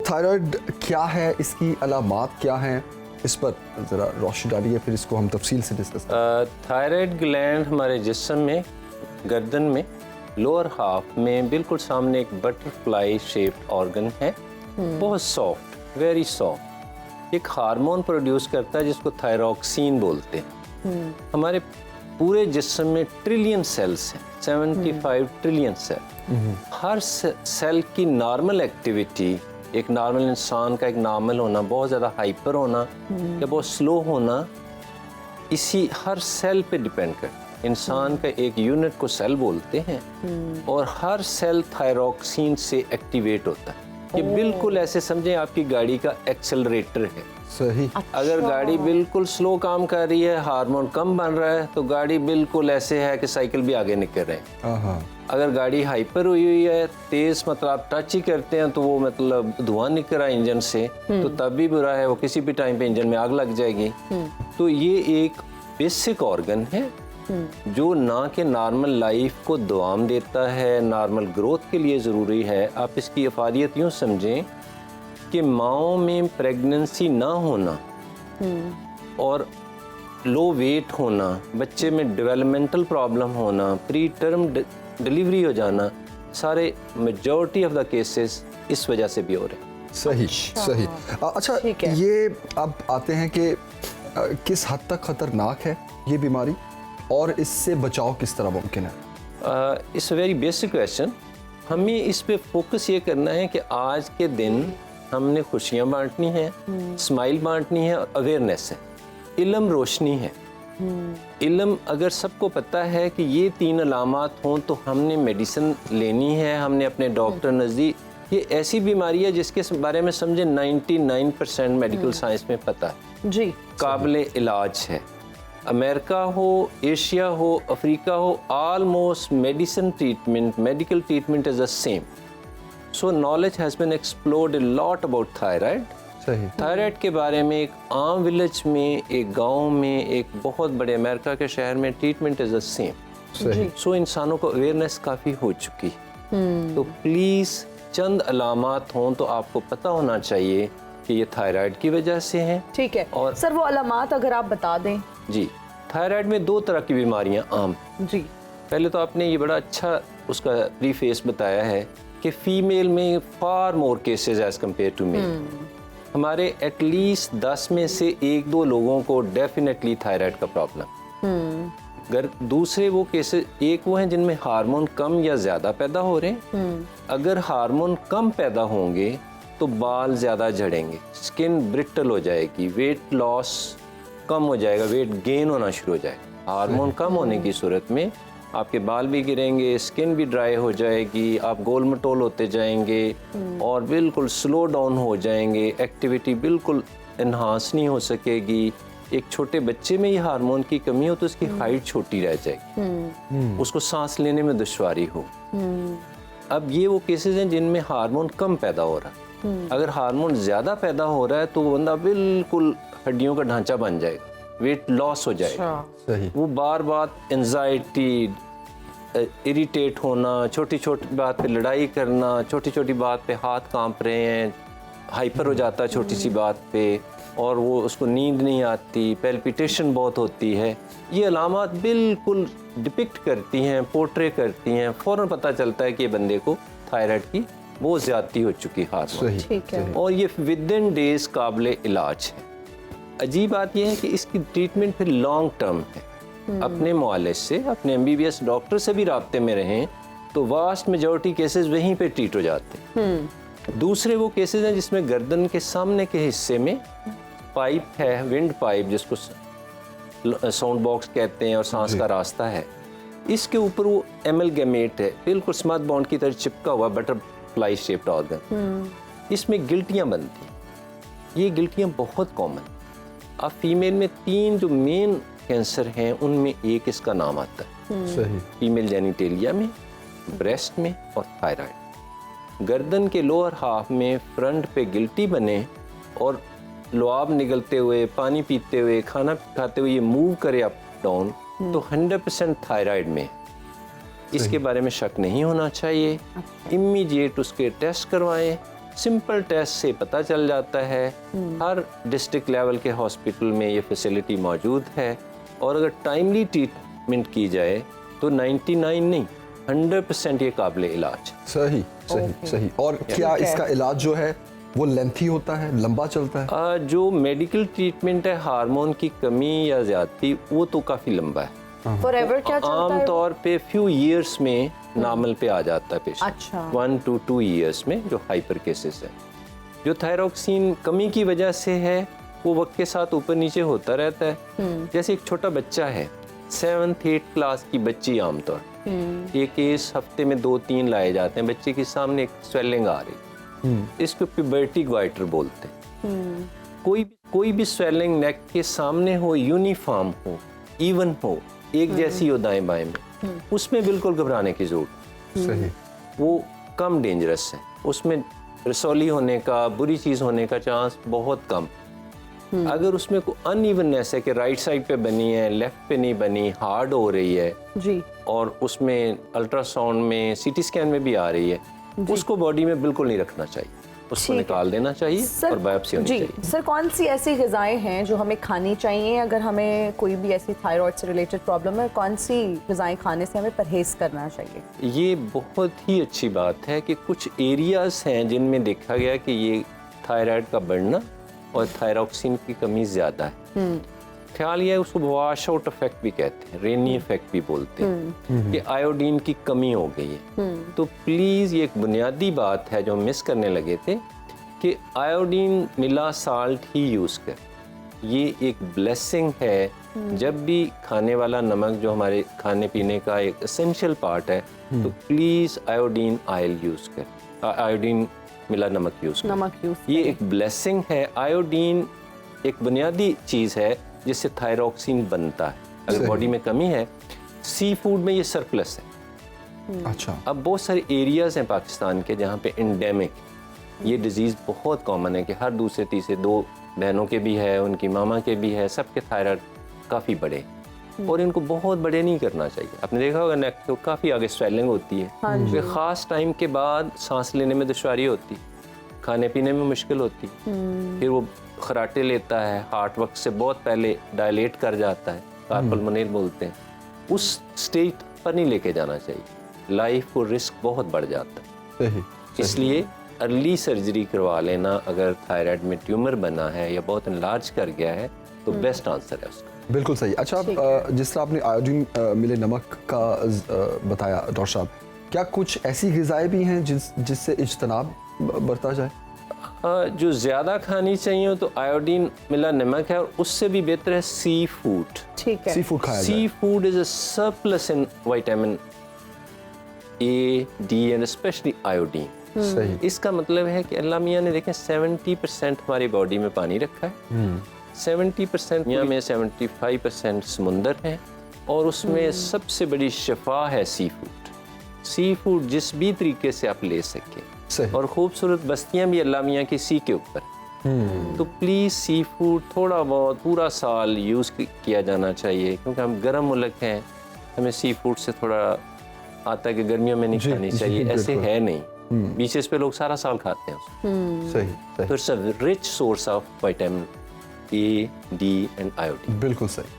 Thyroid क्या है, इसकी अलामात क्या हैं, इस पर ज़रा रोशनी डालिए, फिर इसको हम तफसील से डिस्कस करें। थायराइड ग्लैंड हमारे जिस्म में, गर्दन में, लोअर हाफ में बिल्कुल सामने एक बटरफ्लाई शेप्ड ऑर्गन है, बहुत सॉफ्ट, वेरी सॉफ्ट। एक हार्मोन प्रोड्यूस करता है जिसको थायरॉक्सिन बोलते हैं। हमारे पूरे जिस्म में ट्रिलियन सेल्स हैं, 75 ट्रिलियन सेल। हर सेल की नॉर्मल एक्टिविटी, एक नॉर्मल इंसान का एक नॉर्मल होना, बहुत ज़्यादा हाइपर होना या बहुत स्लो होना, इसी हर सेल पे डिपेंड करता है। इंसान का एक यूनिट को सेल बोलते हैं और हर सेल थायरॉक्सिन से एक्टिवेट होता है। ये बिल्कुल ऐसे समझें आपकी गाड़ी का एक्सेलरेटर है। सही। अगर गाड़ी बिल्कुल स्लो काम कर रही है, हार्मोन कम बन रहा है, तो गाड़ी बिल्कुल ऐसे है कि साइकिल भी आगे निकल रहे हैं। अगर गाड़ी हाइपर हुई हुई है, तेज मतलब आप टच ही करते हैं तो वो मतलब धुआं निकल रहा है इंजन से, तो तब भी बुरा है, वो किसी भी टाइम पे इंजन में आग लग जाएगी। तो ये एक बेसिक ऑर्गन है जो ना कि नॉर्मल लाइफ को दुआम देता है, नॉर्मल ग्रोथ के लिए ज़रूरी है। आप इसकी अफादियत यूँ समझें कि माओं में प्रेगनेंसी ना होना और लो वेट होना, बच्चे में डेवलपमेंटल प्रॉब्लम होना, प्री टर्म डिलीवरी हो जाना, सारे मेजॉरिटी ऑफ द केसेस इस वजह से भी हो रहे हैं। सही सही। अच्छा, ये अब आते हैं कि किस हद तक ख़तरनाक है ये बीमारी और इससे बचाव किस तरह मुमकिन है? It's a very basic question. हमें इस पे फोकस ये करना है कि आज के दिन हमने खुशियाँ बांटनी हैं, स्माइल बांटनी है और अवेयरनेस है। इल्म रोशनी है। इल्म अगर सबको पता है कि ये 3 अलामात हों तो हमने मेडिसिन लेनी है, हमने अपने डॉक्टर नज़दीक। ये ऐसी बीमारी है जिसके बारे में समझे 99% मेडिकल साइंस में पता है जी, काबिल इलाज है। अमेरिका हो, एशिया हो, अफ्रीका हो, almost medical treatment is the same. So knowledge has been explored a lot about thyroid. Thyroid के बारे में एक आम विलेज में, एक गांव में, एक बहुत बड़े अमेरिका के शहर में ट्रीटमेंट इज द सेम। सो इंसानों को अवेयरनेस काफ़ी हो चुकी। तो प्लीज़ चंद अलामात हों तो आपको पता होना चाहिए कि ये थायराइड की वजह से हैं। ठीक है। और सर वो अलामात अगर आप बता दें। जी, थायराइड में 2 तरह की बीमारियां आम जी। पहले तो आपने ये बड़ा अच्छा उसका प्रीफेस बताया है कि फीमेल में far more cases as compared to male. हमारे एटलीस्ट 10 में से 1-2 लोगों को डेफिनेटली थायराइड का प्रॉब्लम। अगर दूसरे वो केसेस, एक वो हैं जिनमें हार्मोन कम या ज़्यादा पैदा हो रहे हैं। अगर हार्मोन कम पैदा होंगे तो बाल ज़्यादा झड़ेंगे, स्किन ब्रिटल हो जाएगी, वेट लॉस कम हो जाएगा, वेट गेन होना शुरू हो जाएगा। हार्मोन कम होने की सूरत में आपके बाल भी गिरेंगे, स्किन भी ड्राई हो जाएगी, आप गोल मटोल होते जाएंगे और बिल्कुल स्लो डाउन हो जाएंगे, एक्टिविटी बिल्कुल इन्हांस नहीं हो सकेगी। एक छोटे बच्चे में ये हार्मोन की कमी हो तो उसकी हाइट छोटी रह जाएगी, उसको सांस लेने में दुश्वारी हो। अब ये वो केसेस हैं जिनमें हार्मोन कम पैदा हो रहा है। अगर हार्मोन ज़्यादा पैदा हो रहा है तो वो बंदा बिल्कुल हड्डियों का ढांचा बन जाएगा, वेट लॉस हो जाएगा। सही। वो बार बार एंजाइटी, इरिटेट होना, छोटी छोटी बात पे लड़ाई करना, छोटी छोटी बात पे हाथ कांप रहे हैं, हाइपर हो जाता है छोटी सी बात पे, और वो उसको नींद नहीं आती, पैल्पिटेशन बहुत होती है। ये अलामात बिल्कुल डिपिक्ट करती हैं, पोर्ट्रे करती हैं, फ़ौरन पता चलता है कि ये बंदे को थायराइड की बहुत ज़्यादती हो चुकी हार्मोन, और ये विद इन डेज काबिल इलाज है। अजीब बात यह है कि इसकी ट्रीटमेंट फिर लॉन्ग टर्म है। अपने मुआलिज से, अपने MBBS डॉक्टर से भी राब्ते में रहें तो वास्ट मेजॉरिटी केसेस वहीं पे ट्रीट हो जाते हैं। दूसरे वो केसेस हैं जिसमें गर्दन के सामने के हिस्से में पाइप है, विंड पाइप जिसको साउंड बॉक्स कहते हैं और सांस का रास्ता है, इसके ऊपर वो एमलगेमेट है, बिल्कुल स्मथ बॉन्ड की तरह चिपका हुआ बटरफ्लाई शेप्ड ऑर्गन। इसमें गिल्टियाँ बनती हैं। ये गिल्टियाँ बहुत कॉमन। अब फीमेल में 3 जो मेन कैंसर हैं उनमें एक इसका नाम आता है। सही। फीमेल जेनिटेलिया में, ब्रेस्ट में और थायराइड। गर्दन के लोअर हाफ में फ्रंट पे गिल्टी बने और लुआब निगलते हुए, पानी पीते हुए, खाना खाते हुए ये मूव करे अप डाउन, तो 100% थायराइड में। इसके बारे में शक नहीं होना चाहिए। इमीडिएट उसके टेस्ट करवाएं सिंपल टेस्ट से पता चल जाता है। हर डिस्ट्रिक्ट लेवल के हॉस्पिटल में ये फैसिलिटी मौजूद है और अगर टाइमली ट्रीटमेंट की जाए तो 99 नहीं 100% ये काबिल इलाज। सही सही सही। और क्या इसका इलाज जो है वो लेंथी होता है, लंबा चलता है? जो मेडिकल ट्रीटमेंट है हार्मोन की कमी या ज्यादती वो तो काफ़ी लंबा है। Forever क्या चलता है? आम तौर पे फ्यू इयर्स में नॉर्मल पे आ जाता है पेशेंट। अच्छा। 1 to 2 इयर्स में जो हाइपर केसेस है। जो थायरॉक्सिन कमी की वजह से है वो वक्त के साथ ऊपर नीचे होता रहता है। जैसे एक छोटा बच्चा है 7th 8th क्लास की बच्ची आमतौर ये केस हफ्ते में 2-3 लाए जाते हैं। बच्चे के सामने एक स्वेलिंग आ रही, इसको प्यूबर्टी ग्वाइटर बोलते हैं। कोई भी स्वेलिंग नेक के सामने हो, यूनिफॉर्म हो, इवन हो, एक जैसी हो दाएं बाएं में, उसमें बिल्कुल घबराने की जरूरत सही। वो कम डेंजरस है। उसमें रसौली होने का, बुरी चीज़ होने का चांस बहुत कम। अगर उसमें कोई अनइवननेस है कि राइट साइड पे बनी है, लेफ्ट पे नहीं बनी, हार्ड हो रही है जी, और उसमें अल्ट्रासाउंड में, सीटी स्कैन में भी आ रही है, उसको बॉडी में बिल्कुल नहीं रखना चाहिए, उसको निकाल देना चाहिए और बायोप्सी होनी चाहिए। सर कौन सी ऐसी ग़िज़ाएं हैं जो हमें खानी चाहिए अगर हमें कोई भी ऐसी थायराइड से रिलेटेड प्रॉब्लम है? कौन सी ग़िज़ाएं खाने से हमें परहेज़ करना चाहिए? ये बहुत ही अच्छी बात है कि कुछ एरियाज हैं जिनमें देखा गया कि ये थायराइड का बढ़ना और थायरॉक्सिन की कमी ज़्यादा है। ख्याल ये है उसको वॉश आउट इफेक्ट भी कहते हैं, रेनी इफेक्ट भी बोलते हैं कि आयोडीन की कमी हो गई है। तो प्लीज़ ये एक बुनियादी बात है जो हम मिस करने लगे थे कि आयोडीन मिला साल्ट ही यूज़ कर। ये एक ब्लेसिंग है। जब भी खाने वाला नमक जो हमारे खाने पीने का एक एसेंशियल पार्ट है तो प्लीज़ आयोडीन ऑयल यूज़ कर, आयोडीन मिला नमक यूज़ कर। ये एक ब्लेसिंग है। आयोडीन एक बुनियादी चीज़ है जिससे थायरॉक्सिन बनता है। अगर बॉडी में कमी है, सी फूड में ये सरप्लस है। अच्छा। अब बहुत सारे एरियाज हैं पाकिस्तान के जहाँ पे एंडेमिक ये डिजीज़ बहुत कॉमन है कि हर दूसरे तीसरे 2 बहनों के भी है, उनकी मामा के भी है, सबके थायराइड काफ़ी बड़े और इनको बहुत बड़े नहीं करना चाहिए। आपने देखा होगा नेक तो काफ़ी आगे स्वेलिंग होती है। फिर ख़ास टाइम के बाद सांस लेने में दुश्वारी होती, खाने पीने में मुश्किल होती, फिर वो खराटे लेता है, हार्ट वक्त से बहुत पहले डायलेट कर जाता है, कार्पल्मोनियल बोलते हैं। उस स्टेज पर नहीं लेके जाना चाहिए, लाइफ को रिस्क बहुत बढ़ जाता है। सही। इसलिए अर्ली सर्जरी करवा लेना अगर थायराइड में ट्यूमर बना है या बहुत इनलार्ज कर गया है तो बेस्ट आंसर है उसका। बिल्कुल सही। अच्छा, जिस तरह आपने आयोडीन मिले नमक का बताया डॉक्टर साहब, क्या कुछ ऐसी ग़िज़ाएं भी हैं जिससे इज्तनाब बरता जाए? जो ज़्यादा खानी चाहिए तो आयोडीन मिला नमक है और उससे भी बेहतर है सी फूड। ठीक है, सी फूड खाया जाए। Seafood is a surplus in vitamin A, D and specially iodine. सही। इसका मतलब है कि अल्लाह मियाँ ने देखें 70% हमारी बॉडी में पानी रखा है, 70% में 75% समुंदर है और उसमें सबसे बड़ी शिफा है सी फूड। सी फूड जिस भी तरीके से आप ले सकें, और खूबसूरत बस्तियां भी अल्लाह मियाँ की सी के ऊपर। तो प्लीज़ सी फूड थोड़ा बहुत पूरा साल यूज़ किया जाना चाहिए क्योंकि हम गर्म मुल्क हैं, हमें सी फूड से थोड़ा आता है कि गर्मियों में नहीं खानी चाहिए। ऐसे है नहीं, बीचेस पे लोग सारा साल खाते हैं उसको। सही। तो it's a rich source of vitamin A, D and iodine. बिल्कुल सही।